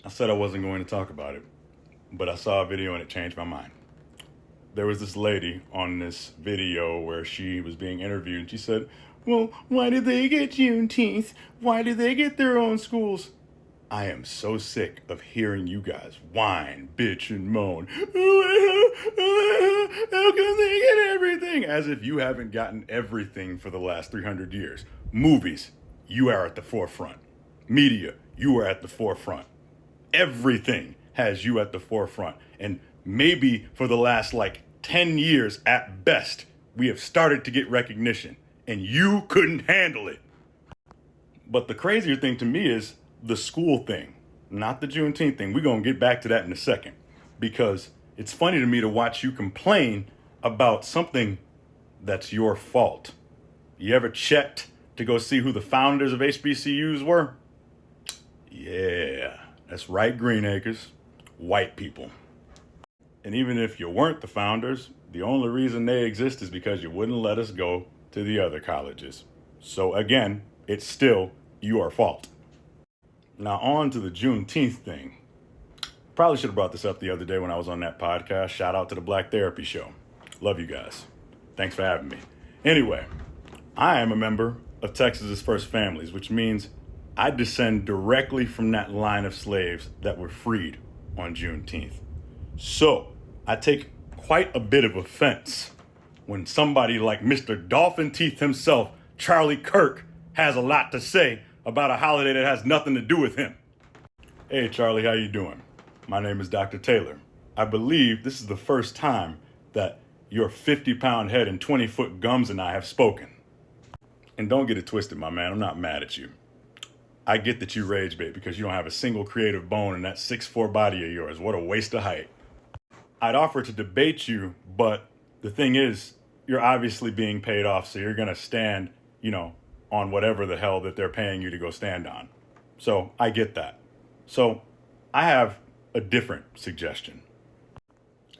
I said I wasn't going to talk about it, but I saw a video and it changed my mind. There was this lady on this video where she was being interviewed and she said, well, why did they get Juneteenth? Why did they get their own schools? I am so sick of hearing you guys whine, bitch, and moan. How come they get everything? As if you haven't gotten everything for the last 300 years. Movies, you are at the forefront. Media, you are at the forefront. Everything has you at the forefront. And maybe for the last 10 years at best, we have started to get recognition. And you couldn't handle it. But the crazier thing to me is the school thing, not the Juneteenth thing. We're going to get back to that in a second, because it's funny to me to watch you complain about something that's your fault. You ever checked to go see who the founders of HBCUs were? Yeah, that's right, Green Acres, white people. And even if you weren't the founders, the only reason they exist is because you wouldn't let us go to the other colleges. So again, it's still your fault. Now on to the Juneteenth thing. Probably should have brought this up the other day when I was on that podcast. Shout out to the Black Therapy Show. Love you guys. Thanks for having me. Anyway, I am a member of Texas's First Families, which means I descend directly from that line of slaves that were freed on Juneteenth. So I take quite a bit of offense when somebody like Mr. Dolphin Teeth himself, Charlie Kirk, has a lot to say about a holiday that has nothing to do with him. Hey Charlie, how you doing? My name is Dr. Taylor. I believe this is the first time that your 50-pound head and 20-foot gums and I have spoken. And don't get it twisted, my man, I'm not mad at you. I get that you rage bait because you don't have a single creative bone in that 6'4" body of yours. What a waste of height. I'd offer to debate you, but the thing is, you're obviously being paid off, so you're gonna stand, on whatever the hell that they're paying you to go stand on. So I get that. So I have a different suggestion.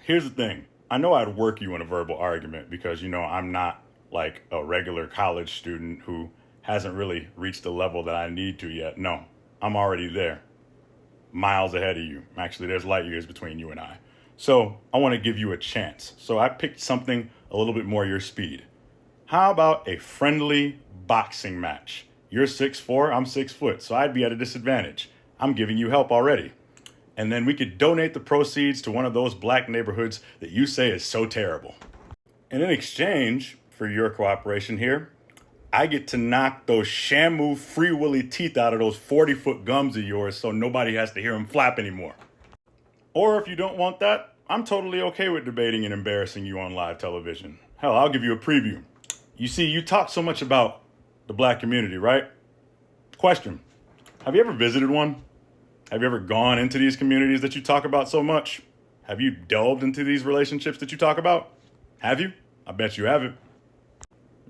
Here's the thing. I know I'd work you in a verbal argument because, I'm not like a regular college student who hasn't really reached the level that I need to yet. No, I'm already there. Miles ahead of you. Actually, there's light years between you and I. So I want to give you a chance. So I picked something a little bit more your speed. How about a friendly boxing match? You're 6'4", I'm 6 foot, so I'd be at a disadvantage. I'm giving you help already. And then we could donate the proceeds to one of those black neighborhoods that you say is so terrible. And in exchange for your cooperation here, I get to knock those Shamu Free Willy teeth out of those 40-foot gums of yours so nobody has to hear them flap anymore. Or if you don't want that, I'm totally okay with debating and embarrassing you on live television. Hell, I'll give you a preview. You see, you talk so much about the black community, right? Question, have you ever visited one? Have you ever gone into these communities that you talk about so much? Have you delved into these relationships that you talk about? Have you? I bet you haven't.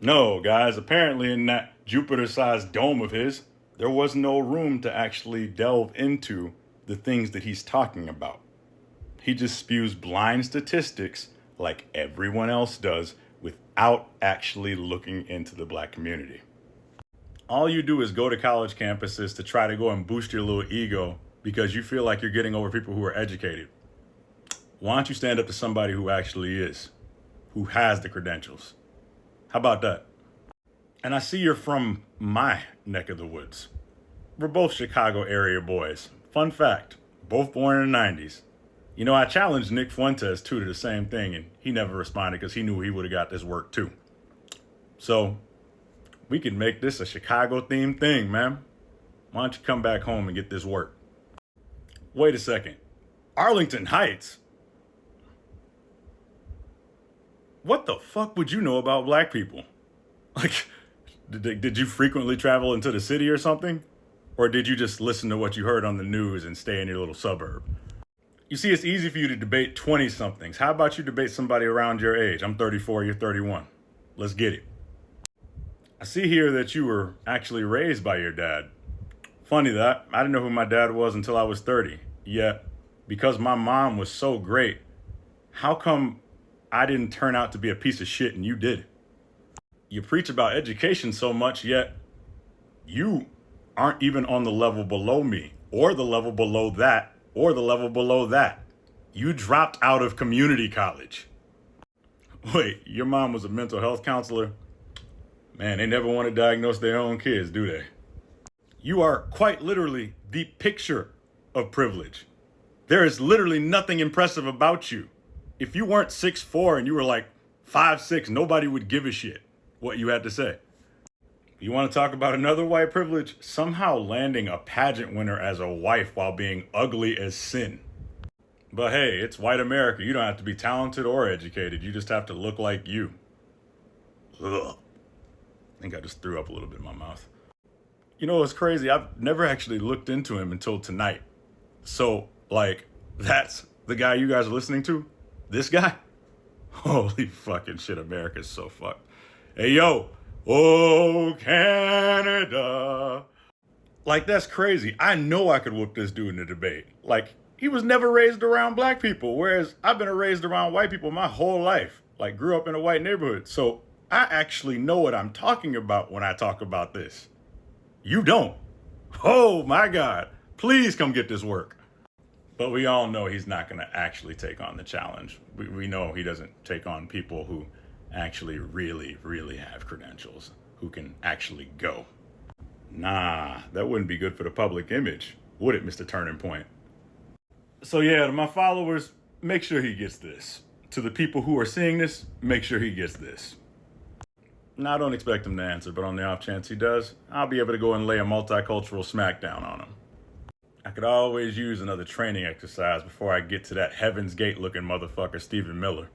No, guys, apparently in that Jupiter-sized dome of his, there was no room to actually delve into the things that he's talking about. He just spews blind statistics like everyone else does without actually looking into the black community. All you do is go to college campuses to try to go and boost your little ego because you feel like you're getting over people who are educated. Why don't you stand up to somebody who actually is, who has the credentials? How about that? And I see you're from my neck of the woods. We're both Chicago area boys. Fun fact, both born in the 90s. I challenged Nick Fuentes too to the same thing, and he never responded because he knew he would have got this work too. So we can make this a Chicago-themed thing, man. Why don't you come back home and get this work? Wait a second. Arlington Heights? What the fuck would you know about black people? Did you frequently travel into the city or something? Or did you just listen to what you heard on the news and stay in your little suburb? You see, it's easy for you to debate 20-somethings. How about you debate somebody around your age? I'm 34, you're 31. Let's get it. I see here that you were actually raised by your dad. Funny that. I didn't know who my dad was until I was 30. Yet, because my mom was so great, how come I didn't turn out to be a piece of shit and you did? You preach about education so much, yet you aren't even on the level below me or the level below that, or the level below that. You dropped out of community college. Wait, your mom was a mental health counselor? Man, they never want to diagnose their own kids, do they? You are quite literally the picture of privilege. There is literally nothing impressive about you. If you weren't 6'4" and you were like 5'6", nobody would give a shit what you had to say. You want to talk about another white privilege? Somehow landing a pageant winner as a wife while being ugly as sin. But hey, it's white America. You don't have to be talented or educated. You just have to look like you. Ugh. I think I just threw up a little bit in my mouth. You know what's crazy? I've never actually looked into him until tonight. So, like, that's the guy you guys are listening to? This guy? Holy fucking shit, America's so fucked. Hey, yo. Oh, Canada. Like, that's crazy. I know I could whoop this dude in a debate. Like, he was never raised around black people, whereas I've been raised around white people my whole life. Like, grew up in a white neighborhood. So I actually know what I'm talking about when I talk about this. You don't. Oh, my God. Please come get this work. But we all know he's not going to actually take on the challenge. We know he doesn't take on people who actually really, really have credentials, who can actually go. Nah, that wouldn't be good for the public image, would it, Mr. Turning Point? So yeah, to my followers, make sure he gets this. To the people who are seeing this, make sure he gets this. Now, I don't expect him to answer, but on the off chance he does, I'll be able to go and lay a multicultural smackdown on him. I could always use another training exercise before I get to that Heaven's Gate looking motherfucker, Stephen Miller.